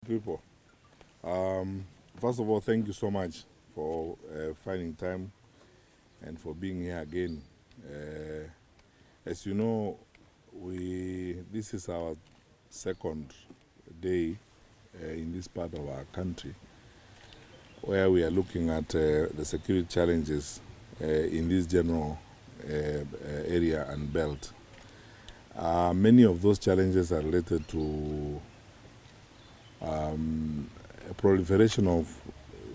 people. First of all, thank you so much for finding time and for being here again. As you know, this is our second day in this part of our country where we are looking at the security challenges in this general area and belt. Many of those challenges are related to a proliferation of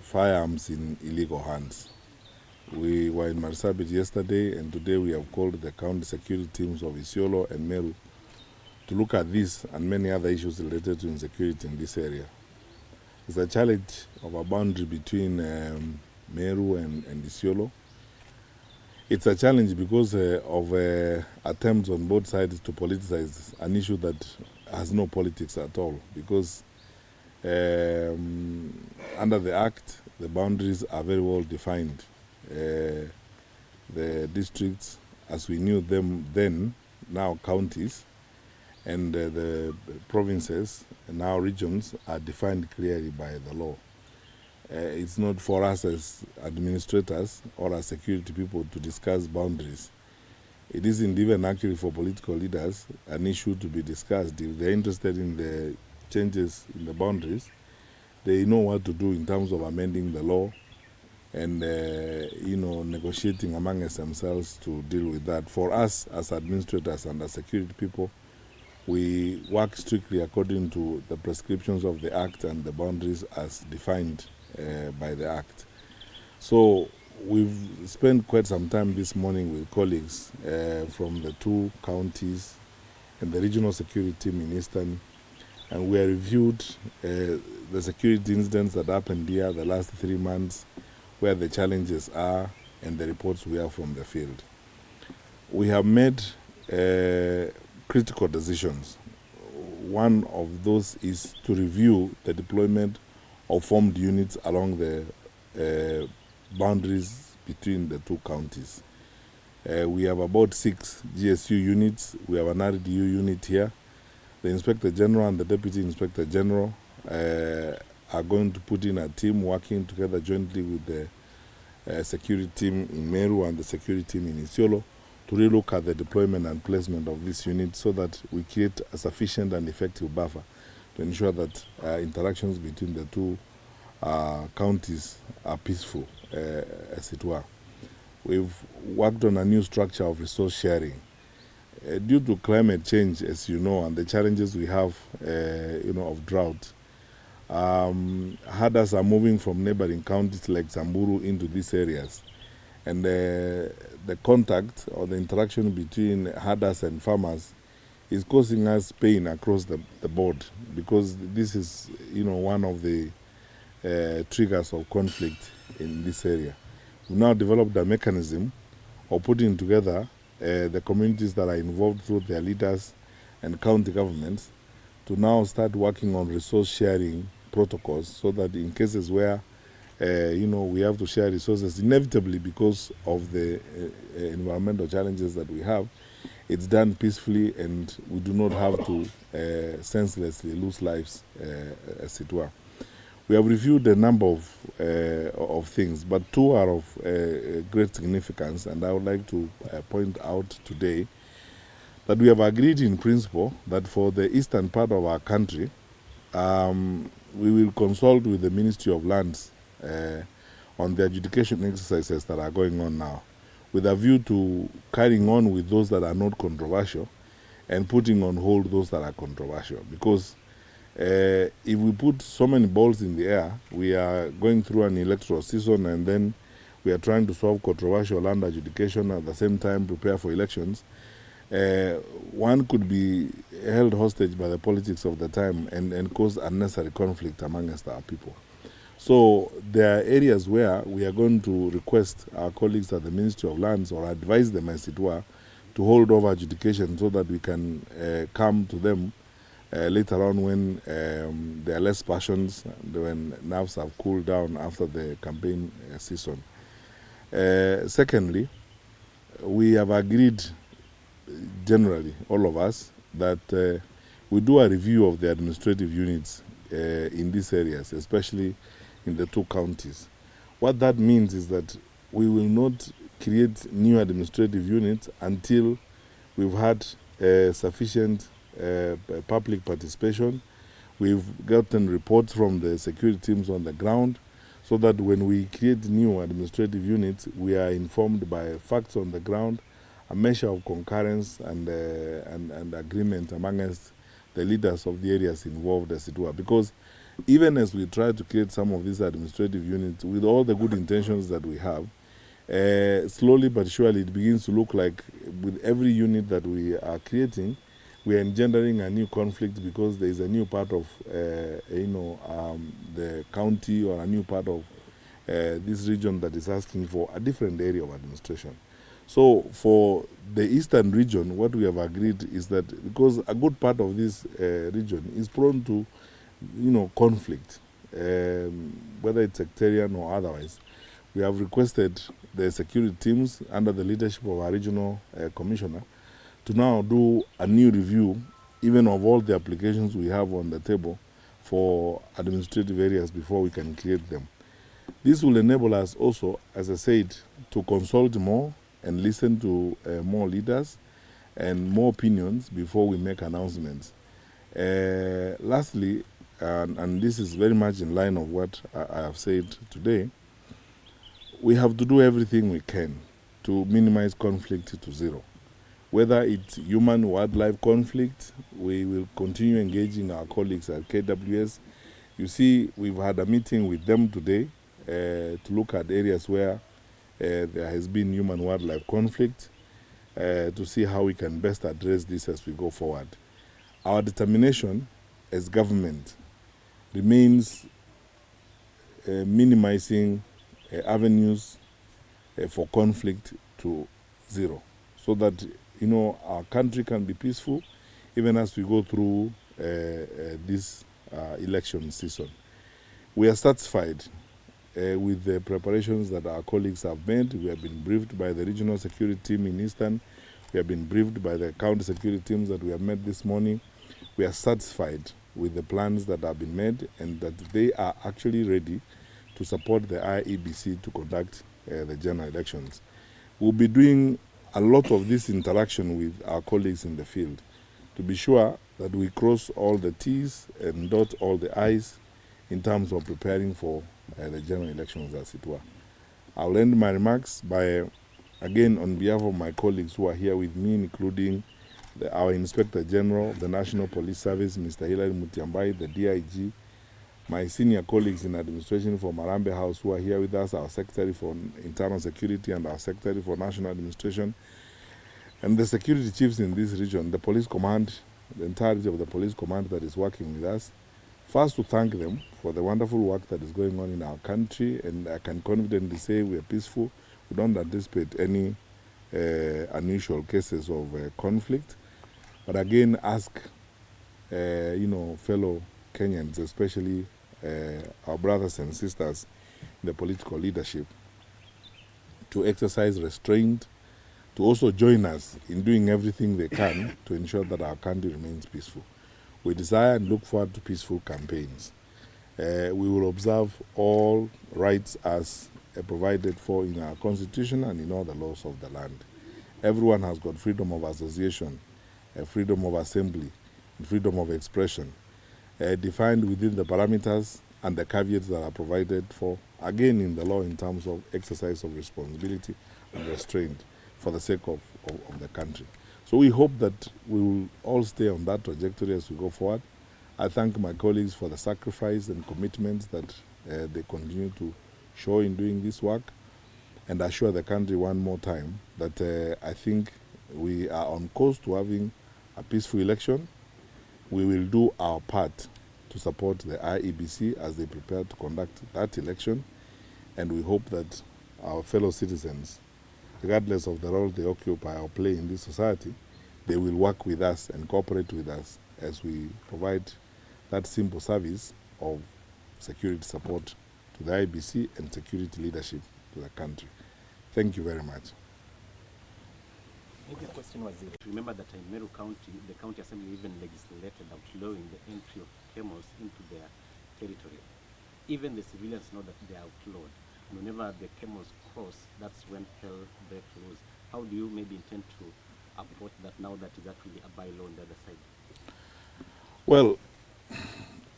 firearms in illegal hands. We were in Marsabit yesterday, and today we have called the county security teams of Isiolo and Meru to look at this and many other issues related to insecurity in this area. It's a challenge of a boundary between Meru and Isiolo. It's a challenge because of attempts on both sides to politicize an issue that has no politics at all, because under the Act, the boundaries are very well defined. The districts, as we knew them then, now counties, and the provinces, now regions, are defined clearly by the law. It's not for us as administrators or as security people to discuss boundaries. It isn't even actually for political leaders an issue to be discussed. If they're interested in the changes in the boundaries, they know what to do in terms of amending the law and negotiating amongst themselves to deal with that. For us as administrators and as security people, we work strictly according to the prescriptions of the Act and the boundaries as defined by the Act. So we've spent quite some time this morning with colleagues from the two counties and the regional security team in Eastern, and we have reviewed the security incidents that happened here the last 3 months, where the challenges are, and the reports we have from the field. We have made critical decisions. One of those is to review the deployment of formed units along the boundaries between the two counties. We have about 6 GSU units. We have an RDU unit here. The Inspector General and the Deputy Inspector General are going to put in a team working together jointly with the security team in Meru and the security team in Isiolo to relook at the deployment and placement of this unit so that we create a sufficient and effective buffer to ensure that interactions between the two counties are peaceful, as it were. We've worked on a new structure of resource sharing. Due to climate change, as you know, and the challenges we have, of drought, herders are moving from neighboring counties like Samburu into these areas. And the contact or the interaction between herders and farmers is causing us pain across the board, because this is, one of the triggers of conflict in this area. We now developed a mechanism of putting together the communities that are involved through their leaders and county governments to now start working on resource sharing protocols, so that in cases where we have to share resources inevitably because of the environmental challenges that we have, it's done peacefully and we do not have to senselessly lose lives, as it were. We have reviewed a number of things, but 2 are of great significance, and I would like to point out today that we have agreed in principle that for the eastern part of our country, we will consult with the Ministry of Lands on the adjudication exercises that are going on now, with a view to carrying on with those that are not controversial and putting on hold those that are controversial. Because if we put so many balls in the air, we are going through an electoral season, and then we are trying to solve controversial land adjudication at the same time prepare for elections. One could be held hostage by the politics of the time and cause unnecessary conflict amongst our people. So there are areas where we are going to request our colleagues at the Ministry of Lands, or advise them, as it were, to hold over adjudication so that we can come to them later on when there are less passions, when nerves have cooled down after the campaign season. Secondly, we have agreed generally, all of us, that we do a review of the administrative units in these areas, especially in the 2 counties. What that means is that we will not create new administrative units until we've had sufficient public participation. We've gotten reports from the security teams on the ground, so that when we create new administrative units, we are informed by facts on the ground, a measure of concurrence and agreement amongst the leaders of the areas involved, as it were. Because even as we try to create some of these administrative units, with all the good intentions that we have, slowly but surely it begins to look like with every unit that we are creating, we are engendering a new conflict, because there is a new part of the county, or a new part of this region that is asking for a different area of administration. So for the eastern region, what we have agreed is that, because a good part of this region is prone to conflict, whether it's sectarian or otherwise, we have requested the security teams under the leadership of our regional commissioner to now do a new review, even of all the applications we have on the table for administrative areas before we can create them. This will enable us also, as I said, to consult more and listen to more leaders and more opinions before we make announcements. Lastly, and this is very much in line of what I have said today, we have to do everything we can to minimize conflict to zero. Whether it's human-wildlife conflict, we will continue engaging our colleagues at KWS. You see, we've had a meeting with them today to look at areas where there has been human-wildlife conflict, to see how we can best address this as we go forward. Our determination as government remains minimizing avenues for conflict to zero, so that our country can be peaceful even as we go through this election season. We are satisfied with the preparations that our colleagues have made. We have been briefed by the regional security team in Eastern. We have been briefed by the county security teams that we have met this morning. We are satisfied with the plans that have been made, and that they are actually ready to support the IEBC to conduct the general elections. We'll be doing a lot of this interaction with our colleagues in the field to be sure that we cross all the T's and dot all the I's in terms of preparing for the general elections, as it were. I'll end my remarks by, again, on behalf of my colleagues who are here with me, including our Inspector General of the National Police Service, Mr. Hilary Mutiambai, the DIG, my senior colleagues in administration from Marambe House who are here with us, our Secretary for Internal Security and our Secretary for National Administration, and the security chiefs in this region, the police command, the entirety of the police command that is working with us. First, to thank them for the wonderful work that is going on in our country, and I can confidently say we are peaceful. We don't anticipate any unusual cases of conflict. But again, ask fellow Kenyans, especially our brothers and sisters in the political leadership, to exercise restraint, to also join us in doing everything they can to ensure that our country remains peaceful. We desire and look forward to peaceful campaigns. We will observe all rights as provided for in our constitution and in all the laws of the land. Everyone has got freedom of association, freedom of assembly, and freedom of expression, defined within the parameters and the caveats that are provided for, again, in the law in terms of exercise of responsibility and restraint for the sake of the country. So we hope that we will all stay on that trajectory as we go forward. I thank my colleagues for the sacrifice and commitment that they continue to show in doing this work, and assure the country one more time that I think we are on course to having a peaceful election. We will do our part to support the IEBC as they prepare to conduct that election, and we hope that our fellow citizens, regardless of the role they occupy or play in this society, they will work with us and cooperate with us as we provide that simple service of security support to the IEBC and security leadership to the country. Thank you very much. Maybe a question was, remember that in Meru County, the county assembly even legislated outlawing the entry of camels into their territory. Even the civilians know that they are outlawed. And whenever the camels cross, that's when hell breaks loose. How do you maybe intend to approach that now that is actually a bylaw on the other side? Well,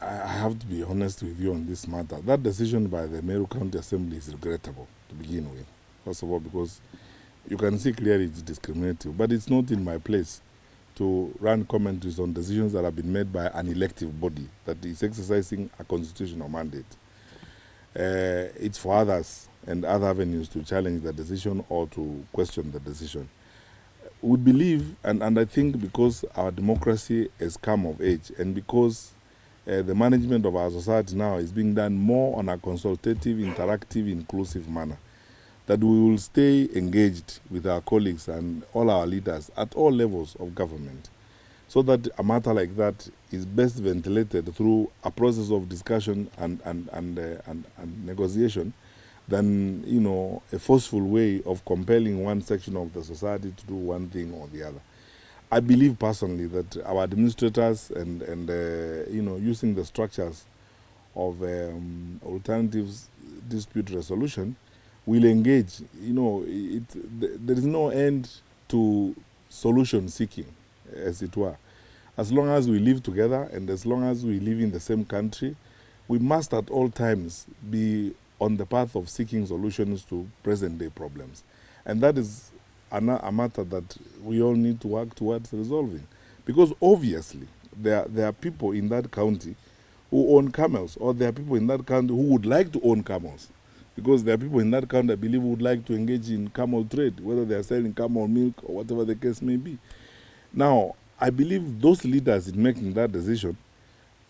I have to be honest with you on this matter. That decision by the Meru County Assembly is regrettable to begin with. First of all, because you can see clearly it's discriminative, but it's not in my place to run commentaries on decisions that have been made by an elective body that is exercising a constitutional mandate. It's for others and other avenues to challenge the decision or to question the decision. We believe, and I think because our democracy has come of age and because the management of our society now is being done more on a consultative, interactive, inclusive manner, that we will stay engaged with our colleagues and all our leaders at all levels of government, so that a matter like that is best ventilated through a process of discussion and negotiation than, you know, a forceful way of compelling one section of the society to do one thing or the other. I believe personally that our administrators and you know, using the structures of alternatives dispute resolution will engage. You know, there is no end to solution seeking, as it were. As long as we live together and as long as we live in the same country, we must at all times be on the path of seeking solutions to present day problems. And that is a matter that we all need to work towards resolving. Because obviously, there are people in that county who own camels, or there are people in that county who would like to own camels. Because there are people in that county, I believe, who would like to engage in camel trade, whether they are selling camel milk or whatever the case may be. Now, I believe those leaders in making that decision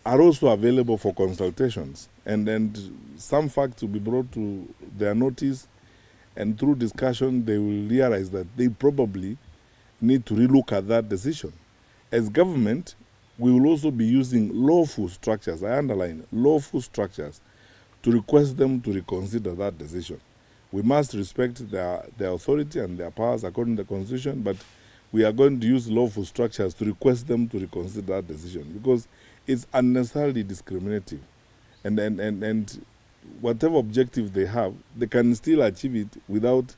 are also available for consultations, and some facts will be brought to their notice, and through discussion they will realize that they probably need to relook at that decision. As government, we will also be using lawful structures, I underline lawful structures, to request them to reconsider that decision. We must respect their authority and their powers according to the Constitution, but we are going to use lawful structures to request them to reconsider that decision, because it's unnecessarily discriminative. And whatever objective they have, they can still achieve it without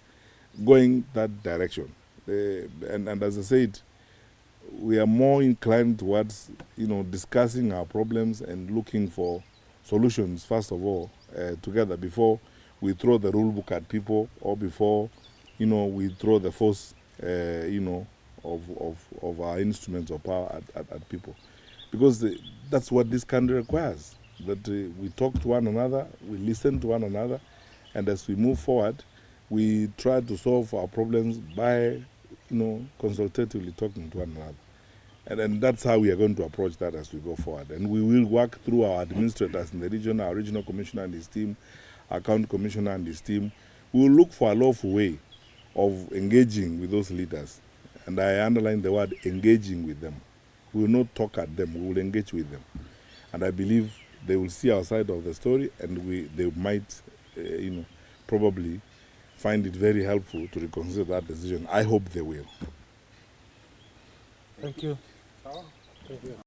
going that direction. And as I said, we are more inclined towards, you know, discussing our problems and looking for solutions, first of all, together, before we throw the rule book at people, or before, you know, we throw the force, you know, of our instruments of power at people. Because that's what this country requires, that we talk to one another, we listen to one another, and as we move forward, we try to solve our problems by, you know, consultatively talking to one another. And that's how we are going to approach that as we go forward. And we will work through our administrators in the region, our regional commissioner and his team, our county commissioner and his team. We will look for a lawful way of engaging with those leaders. And I underline the word engaging with them. We will not talk at them, we will engage with them. And I believe they will see our side of the story, and they might, you know, probably find it very helpful to reconsider that decision. I hope they will. Thank you. Thank you.